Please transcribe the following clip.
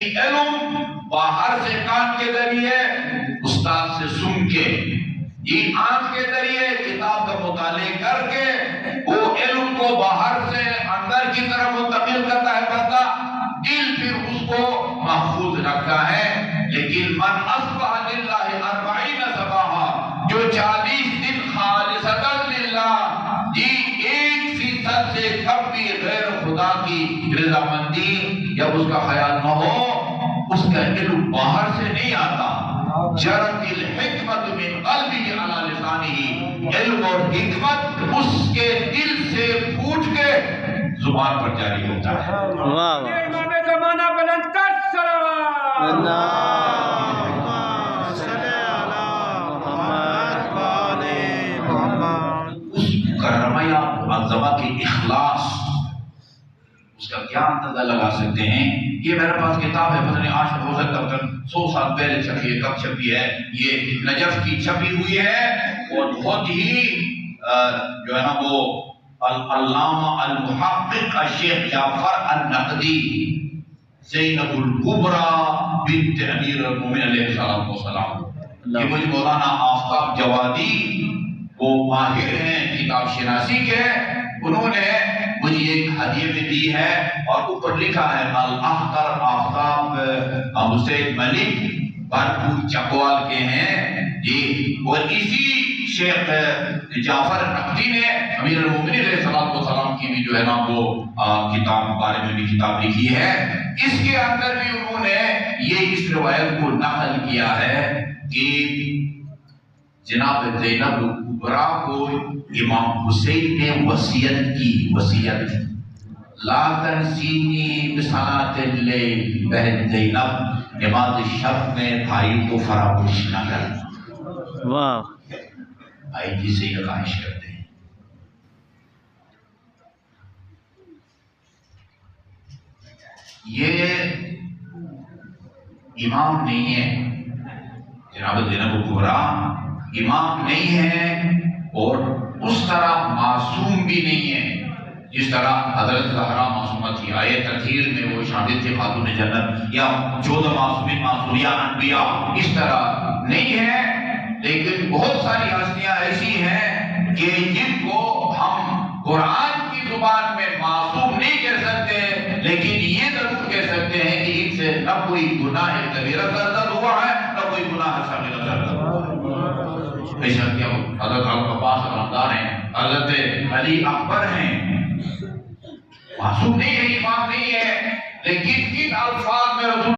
علم باہر سے کان کے ذریعے استاد سے سن کے، یہ آنکھ کے ذریعے کتاب کا مطالعہ کر کے وہ علم کو باہر سے اندر کی طرف منتقل کرتا ہے بندہ، دل پھر اس کو محفوظ رکھتا ہے۔ لیکن من اصبح للہ 40 صباحا، جو 40 دن خالصتاً للہ، یہ 1% سے کم بھی غیر خدا کی رضامندی جب اس کا خیال نہ ہو، اس کا علم باہر سے نہیں آتا۔ جرت الحکمت من قلبہ علی لسانہ، علم اور حکمت اس کے دل سے پھوٹ کے زبان پر جاری ہوتا ہے۔ امام زمانہ بلند کر صلوات اللہم صلی علی محمد و آل محمد۔ اس مکرمہ معظمہ کی اخلاص، اس کا کیا اندازہ لگا سکتے ہیں؟ یہ میرے پاس کتاب ہے، پتہ نہیں آج ہو سکتا ہے 100 سال پہلے چھپی ہے، کب چھپی ہے؟ یہ نجف کی چھپی ہوئی ہے، اور بہت ہی جو ہے نا وہ علامہ المحقق الشیخ جعفر النقدی، زینب الکبریٰ بنت امیر المومنین علیہ السلام، یہ مجھے مولانا آفتاب جوادی، وہ ماہر ہیں کتاب شناسی کے، انہوں نے مجھے ایک ہدیے میں دی ہے، اور اوپر لکھا ہے الاختر آفتاب حسین ملک بھرپور چکوال کے ہیں جی، اور اسی شیخ جعفر نقدی نے امیر المومنین علیہ السلام کی بھی جو ہے نا وہ کتاب بارے میں بھی کتاب لکھی ہے۔ اس کے اندر بھی انہوں نے یہ اس روایت کو نقل کیا ہے کہ جناب زینب الکبریٰ کو امام حسین نے وصیت کی، وصیت لا تنسینی بصلاۃ اللیل، بہن زینب نماز شب میں بھائی کو فراموش نہ کرنا۔ واہ، بھائی جی سے یہ خواہش کرتے ہیں۔ یہ امام نہیں ہے، جناب زینب الکبریٰ امام نہیں ہے، اور اس طرح معصوم بھی نہیں ہے جس طرح حضرت زہرا معصومہ تھی، آیے تطہیر میں وہ شامل تھے خاتون جنت، یا 14 معصومین معصومیہ انبیاء، اس طرح نہیں ہے۔ لیکن بہت ساری ہستیاں ایسی ہیں کہ جن کو ہم قرآن کی زبان میں معصوم نہیں کہہ سکتے، لیکن یہ ضرور کہہ سکتے ہیں کہ ان سے نہ کوئی گناہ کبیرہ سرزد ہوا ہے، نہ کوئی گناہ صغیرہ سرزد ہوا ہے۔ بے شک کیا حضرت عباس رمضان ہیں، حضرت علی اکبر ہیں، معصوم نہیں ہے، امام نہیں ہے، لیکن ان الفاظ میں رسول